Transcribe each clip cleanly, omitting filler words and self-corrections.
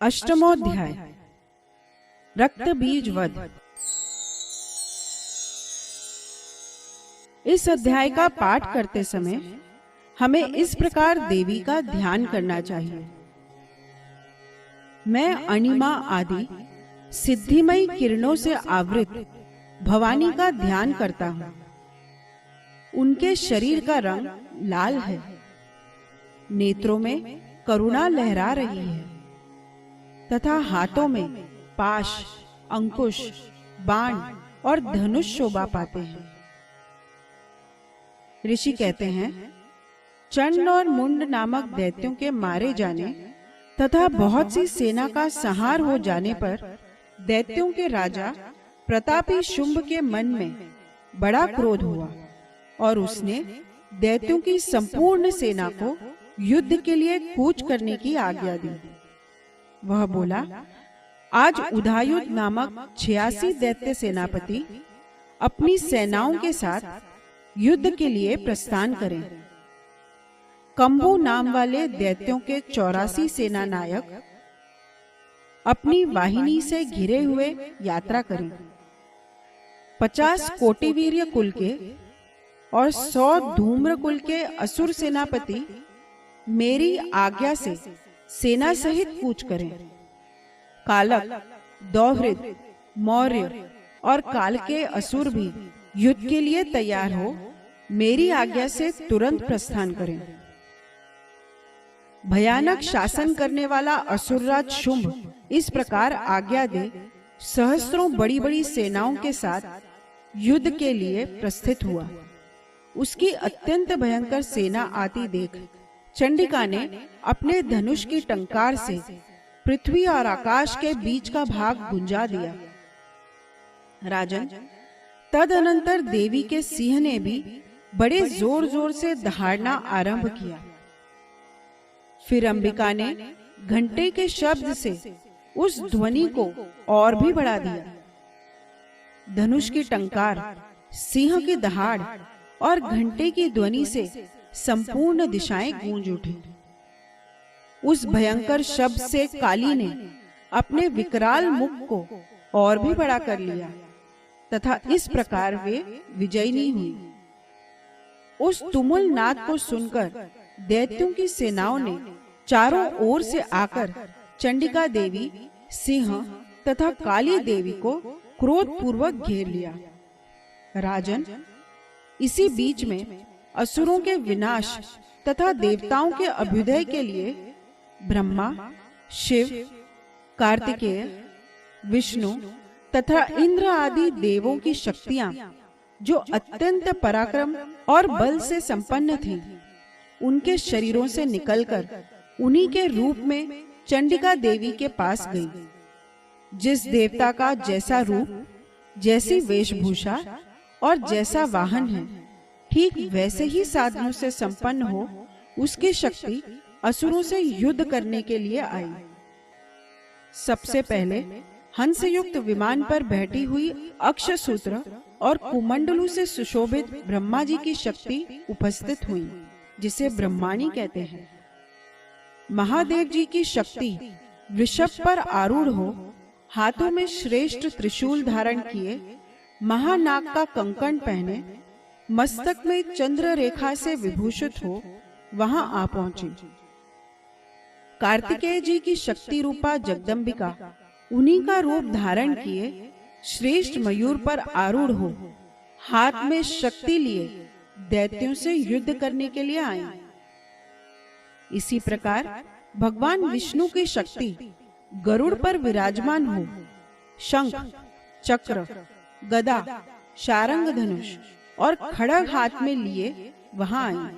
अष्टमोध्याय रक्त बीज वध। इस अध्याय का पाठ करते समय हमें इस प्रकार देवी का ध्यान करना चाहिए। मैं अणिमा आदि सिद्धिमयी किरणों से आवृत भवानी का ध्यान करता हूँ। उनके शरीर का रंग लाल है, नेत्रों में करुणा लहरा रही है तथा हाथों में पाश, अंकुश, बाण और धनुष शोभा पाते हैं। ऋषि कहते हैं, चंड और मुंड नामक दैत्यों के मारे जाने तथा बहुत सी सेना का संहार हो जाने पर दैत्यों के राजा प्रतापी शुंभ के मन में बड़ा क्रोध हुआ और उसने दैत्यों की संपूर्ण सेना को युद्ध के लिए कूच करने की आज्ञा दी। वह बोला, आज उधायुध नामक 86 दैत्य सेनापति अपनी सेनाओं के साथ युद्ध के लिए प्रस्थान करें। कंबू नाम वाले दैत्यों के 84 सेना नायक अपनी वाहिनी से घिरे हुए यात्रा करें। 50 कोटिवीर्य कुल के और 100 धूम्र कुल के असुर सेनापति मेरी आज्ञा से सेना सहित कूच करें। कालक, दौहित्र, मौर्य और काल के असुर भी युद्ध के लिए तैयार हो मेरी आज्ञा से तुरंत प्रस्थान करें। भयानक शासन करने वाला असुरराज शुंभ इस प्रकार आज्ञा दे सहस्त्रों बड़ी बड़ी सेनाओं के साथ युद्ध के लिए प्रस्थित हुआ। उसकी अत्यंत भयंकर सेना आती देख चंडिका ने अपने धनुष की टंकार से पृथ्वी और आकाश के बीच का भाग गुंजा दिया। राजन, तदनंतर देवी के सिंह ने भी बड़े जोर जोर से दहाड़ना आरंभ किया। फिर अंबिका ने घंटे के शब्द से उस ध्वनि को और भी बढ़ा दिया। धनुष की टंकार, सिंह की दहाड़ और घंटे की ध्वनि से संपूर्ण दिशाएं गूंज उठी। उस भयंकर शब्द से काली ने अपने विकराल मुख को और भी बड़ा कर लिया तथा इस प्रकार वे विजयी हुई। उस तुमुल नाद को सुनकर दैत्यों की सेनाओं ने चारों ओर से आकर चंडिका देवी, सिंह तथा काली देवी को क्रोध पूर्वक घेर लिया। राजन, इसी बीच में असुरों के विनाश तथा देवताओं के अभ्युदय के लिए ब्रह्मा, शिव, कार्तिकेय, विष्णु तथा इंद्र आदि देवों की शक्तियां, जो अत्यंत पराक्रम और बल से संपन्न थीं, उनके शरीरों से निकलकर उन्हीं के रूप में चंडिका देवी के पास गई। जिस देवता का जैसा रूप, जैसी वेशभूषा और जैसा वाहन है, ठीक वैसे ही साधनों से संपन्न हो उसकी शक्ति असुरों से युद्ध करने के लिए आई। सबसे पहले हंस युक्त विमान पर बैठी हुई अक्षसूत्र और कुमंडलू से सुशोभित ब्रह्मा जी की शक्ति उपस्थित हुई, जिसे ब्रह्माणी कहते हैं। महादेव जी की शक्ति वृषभ पर आरूढ़ हो, हाथों में श्रेष्ठ त्रिशूल धारण किए, महानाग का कंकण पहने, मस्तक में चंद्र रेखा से विभूषित हो वहां आ पहुंची। कार्तिकेय जी की शक्ति रूपा जगदम्बिका उन्हीं का रूप धारण किए श्रेष्ठ मयूर पर आरूढ़ हो, हाथ में शक्ति लिए दैत्यों से युद्ध करने के लिए आई। इसी प्रकार भगवान विष्णु की शक्ति गरुड़ पर विराजमान हो, शंख, चक्र, गदा, शारंग धनुष और खड़ग हाथ में लिए वहां आई।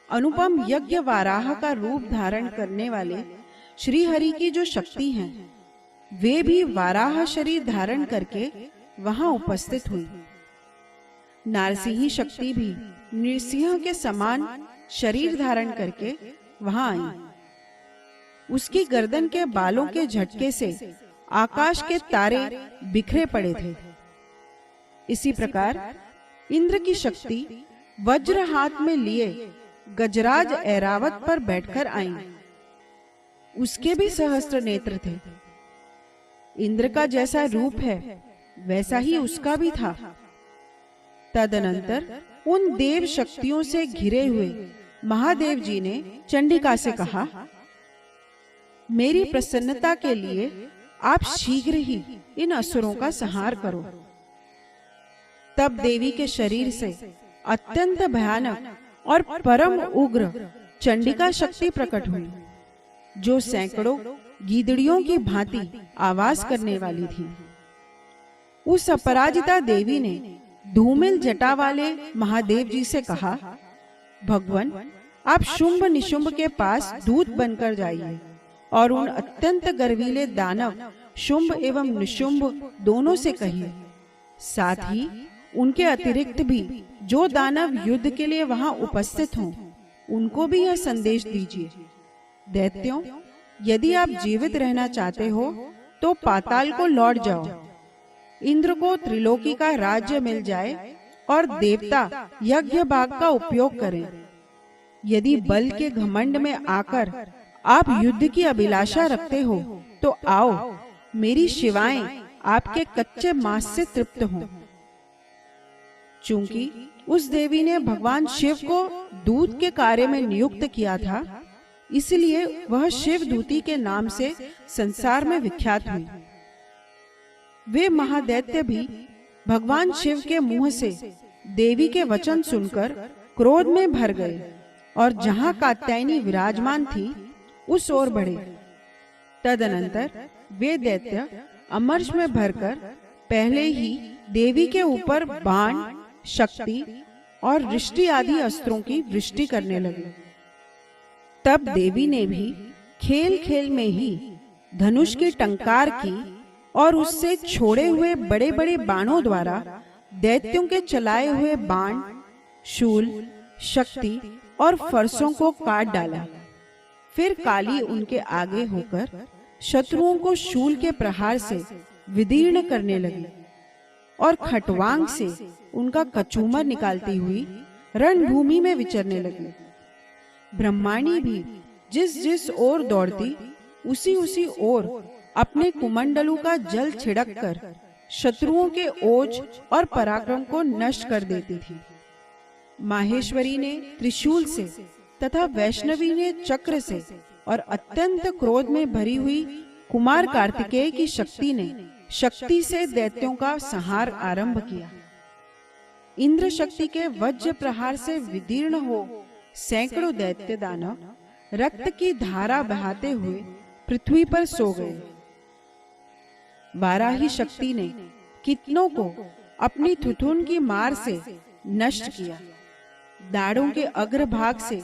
अनुपम यज्ञ वाराह का रूप धारण करने वाले श्री हरि की जो शक्ति हैं, वे भी वाराह शरीर धारण करके वहां उपस्थित हुई। नारसिंही शक्ति भी नृसिंह के समान शरीर धारण करके वहां आई। उसकी गर्दन के बालों के झटके से आकाश के तारे बिखरे पड़े थे। इसी प्रकार इंद्र की शक्ति वज्र हाथ में लिए गजराज ऐरावत पर बैठकर आई। उसके भी सहस्त्र नेत्र थे। इंद्र का जैसा रूप है वैसा ही उसका भी था। तदनंतर उन देव शक्तियों से घिरे हुए महादेव जी ने चंडिका से कहा, मेरी प्रसन्नता के लिए आप शीघ्र ही इन असुरों का संहार करो। तब देवी के शरीर से अत्यंत भयानक और परम उग्र चंडिका शक्ति प्रकट हुई, जो सैकड़ों गीदड़ियों की भांति आवाज करने वाली थी। उस अपराजिता देवी ने धूमिल जटा वाले महादेव जी से कहा, भगवान, आप शुंभ निशुंभ के पास दूत बनकर जाइए और उन अत्यंत गर्वीले दानव शुंभ एवं निशुंभ दोनों से कहिए, साथ ही उनके अतिरिक्त भी जो दानव युद्ध के लिए वहां उपस्थित हों, उनको भी यह संदेश दीजिए, दैत्यों, यदि आप जीवित रहना चाहते हो तो पाताल को लौट जाओ। इंद्र को त्रिलोकी का राज्य मिल जाए और देवता यज्ञ भाग का उपयोग करें। यदि बल के घमंड में आकर आप युद्ध की अभिलाषा रखते हो तो आओ, मेरी शिवाएं आपके कच्चे मांस से तृप्त हों। चूंकि उस देवी ने भगवान शिव को दूत के कार्य में नियुक्त किया था, इसलिए वह शिव दूती के नाम से संसार में विख्यात हुई। वे महादैत्य भी भगवान शिव के मुंह से देवी के वचन सुनकर क्रोध में भर गए और जहां कात्यायनी विराजमान थी उस ओर बढ़े। तदनंतर वे दैत्य अमर्ष में भरकर पहले ही देवी के ऊपर बाण, शक्ति और वृष्टि आदि अस्त्रों की वृष्टि करने लगे। तब देवी ने भी खेल खेल में ही धनुष की टंकार की और उससे छोड़े हुए बड़े बड़े बाणों द्वारा दैत्यों के चलाए हुए बाण, शूल, शक्ति और फरसों को काट डाला। फिर काली उनके आगे होकर शत्रुओं को शूल के प्रहार से विदीर्ण करने लगी और खटवांग से उनका कचूमर निकालती हुई रणभूमि में विचरने लगी। ब्रह्माणी भी जिस जिस ओर दौड़ती उसी उसी ओर अपने कुमंडलों का जल छिड़क कर शत्रुओं के ओज और पराक्रम को नष्ट कर देती थी। माहेश्वरी ने त्रिशूल से तथा वैष्णवी ने चक्र से और अत्यंत क्रोध में भरी हुई कुमार कार्तिकेय की शक्ति ने शक्ति से दैत्यों का संहार आरंभ किया। इंद्र शक्ति के वज्र प्रहार से विदीर्ण हो सैकड़ों दैत्य दानव रक्त की धारा बहाते हुए पृथ्वी पर सो गए। वाराही शक्ति ने कितनों को अपनी थुथुन की मार से नष्ट किया। दाढ़ों के अग्रभाग से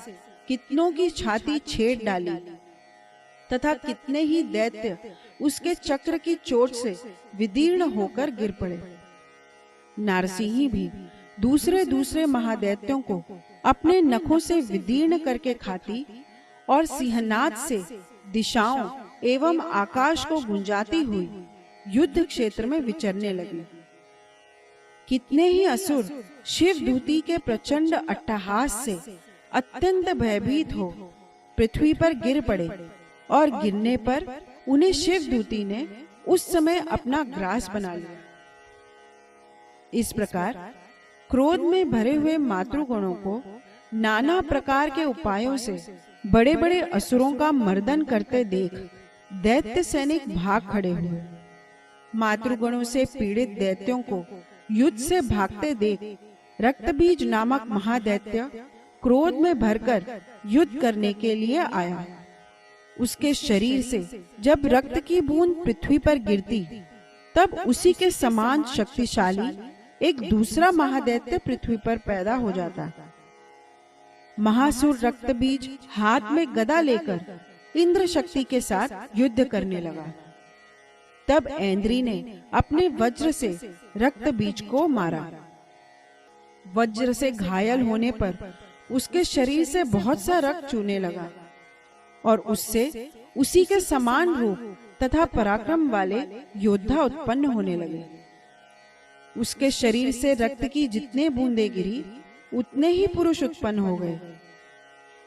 कितनों की छाती छेद डाली तथा कितने ही दैत्य उसके चक्र की चोट से विदीर्ण होकर गिर पड़े। नारसिंही भी दूसरे दूसरे महादैत्यों को अपने नखों से विदीर्ण करके खाती और सिंहनाद से दिशाओं एवं आकाश को गुंजाती हुई युद्ध क्षेत्र में विचरने लगी। कितने ही असुर शिव दूती के प्रचंड अट्टहास से अत्यंत भयभीत हो पृथ्वी पर गिर पड़े और गिरने पर उन्हें शिव दूती ने उस समय अपना ग्रास बना लिया। इस प्रकार क्रोध में भरे हुए मातृगणों को नाना प्रकार के उपायों से बड़े बड़े असुरों का मर्दन करते देख दैत्य सैनिक भाग खड़े हुए। मातृगणों से पीड़ित दैत्यों को युद्ध से भागते देख रक्तबीज नामक महादैत्य क्रोध में भरकर युद्ध करने के लिए आया। उसके शरीर से जब रक्त की बूंद पृथ्वी पर गिरती, तब उसी के समान शक्तिशाली एक दूसरा महादैत्य पृथ्वी पर पैदा हो जाता। महासुर रक्तबीज हाथ में गदा लेकर इंद्र शक्ति के साथ युद्ध करने लगा। तब ऐन्द्री ने अपने वज्र से रक्तबीज को मारा। वज्र से घायल होने पर उसके शरीर से बहुत सा रक्त चूने लगा और उससे उसी के समान रूप तथा पराक्रम वाले योद्धा उत्पन्न होने लगे। उसके शरीर से रक्त की जितने बूंदें गिरी, उतने ही पुरुष उत्पन्न हो गए।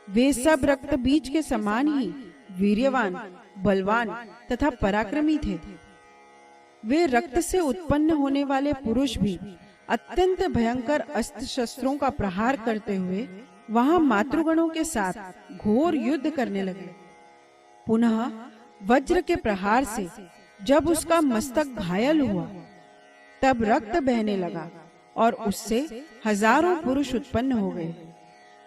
वे सब रक्त बीज के समान ही वीर्यवान, बलवान तथा पराक्रमी थे। वे रक्त से उत्पन्न होने वाले पुरुष भी अत्यंत भयंकर अस्त्र शस्त्रों का प्रहार करते हुए वहां मातृगणों के साथ घोर युद्ध करने लगे। पुनः वज्र के प्रहार से जब उसका मस्तक घायल हुआ, तब रक्त बहने लगा और उससे हजारों पुरुष उत्पन्न हो गए।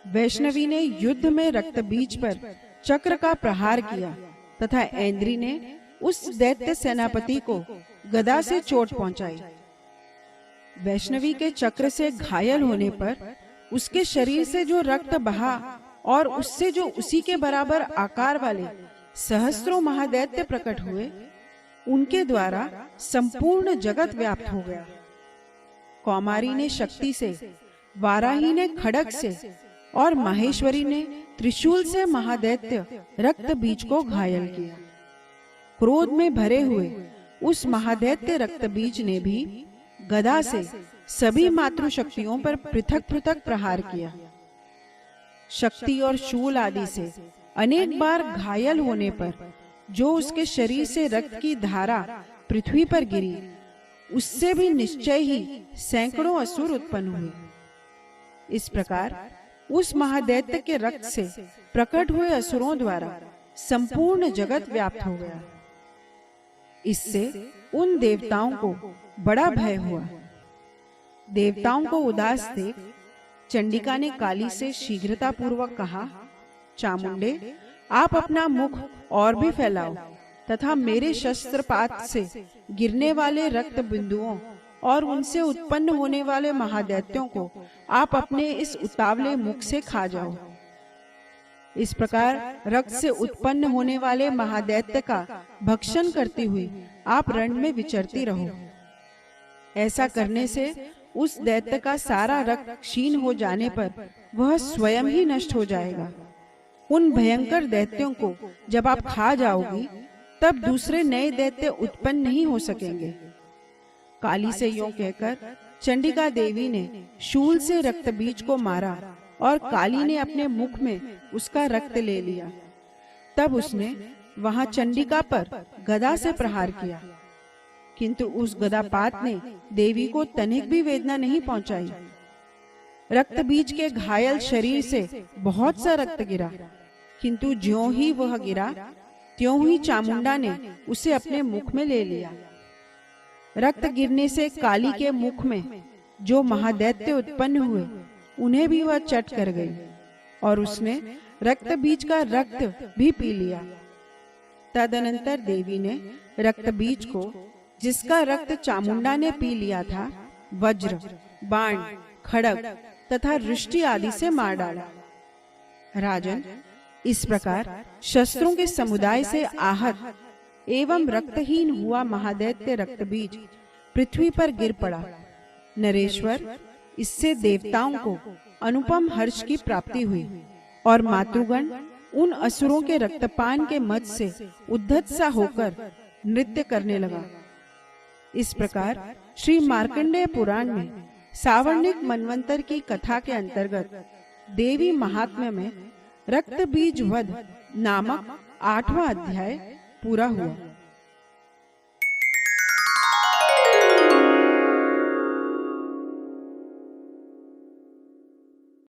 वैष्णवी ने युद्ध में रक्त बीज पर चक्र का प्रहार किया तथा ऐन्द्री ने उस दैत्य सेनापति को गदा से चोट पहुंचाई। वैष्णवी के चक्र से घायल होने पर उसके शरीर से जो रक्त बहा और उससे जो उसी के बराबर आकार वाले सहस्त्रों महादैत्य प्रकट हुए, उनके द्वारा संपूर्ण जगत व्याप्त हो गया। कौमारी ने शक्ति से, वाराही ने खड्ग से और माहेश्वरी ने त्रिशूल से महादैत्य रक्त बीज को घायल किया। क्रोध में भरे हुए उस महादैत्य रक्त बीज ने भी गदा से सभी मातृशक्तियों पर पृथक पृथक प्रहार किया। शक्ति और शूल आदि से अनेक बार घायल होने पर जो उसके शरीर से रक्त की धारा पृथ्वी पर गिरी, उससे भी निश्चय ही सैकड़ों असुर उत्पन्न हुए। इस प्रकार उस महादैत्य के रक्त से प्रकट हुए असुरों द्वारा संपूर्ण जगत व्याप्त हो गया। इससे उन देवताओं को बड़ा भय हुआ। देवताओं को उदास देख चंडिका ने काली से शीघ्रता पूर्वक कहा, चामुंडे, आप अपना मुख और भी फैलाओ तथा मेरे शस्त्रपात से गिरने वाले रक्त बिंदुओं और उनसे उत्पन्न होने वाले महादैत्यों को आप अपने इस उतावले मुख से खा जाओ। इस प्रकार रक्त से उत्पन्न होने वाले महादैत्य का भक्षण करती हुई आप रण में विचरती रहो। ऐसा करने से उस दैत्य का सारा रक्त क्षीण हो जाने पर वह स्वयं ही नष्ट हो जाएगा। उन भयंकर दैत्यों को जब आप खा जाओगी, तब दूसरे नए दैत्य उत्पन्न नहीं हो सकेंगे। काली से यूं कहकर चंडिका देवी ने शूल से रक्त बीज को मारा और काली ने अपने मुख में उसका रक्त ले लिया। तब उसने वहां चंडिका पर गदा से प्रहार किया, किंतु उस गदापात ने देवी को तनिक भी वेदना नहीं पहुंचाई। रक्त बीज के घायल शरीर से बहुत सा रक्त गिरा, किंतु ज्यों ही वह गिरा त्यों ही चामुंडा ने उसे अपने मुख में ले लिया। रक्त गिरने से काली के मुख में जो महादैत्य उत्पन्न हुए, उन्हें भी वह चट कर गई और उसने रक्त बीज का रक्त भी पी लिया। तदनंतर देवी ने रक्त बीज को, जिसका रक्त चामुंडा ने पी लिया था, वज्र, बाण, खड्ग तथा वृष्टि आदि से मार डाला। राजन, इस प्रकार शस्त्रों के समुदाय से आहत एवं रक्तहीन हुआ महादैत्य रक्त बीज पृथ्वी पर गिर पड़ा। नरेश्वर, इससे देवताओं को अनुपम हर्ष की प्राप्ति हुई और मातृगण उन असुरों के रक्तपान के मद से उद्धत सा होकर नृत्य करने लगा। इस प्रकार श्री मार्कंडेय पुराण में सावर्णिक मनवंतर की कथा के अंतर्गत देवी महात्म्य में रक्त बीज वध नामक 8वां अध्याय पूरा हुआ।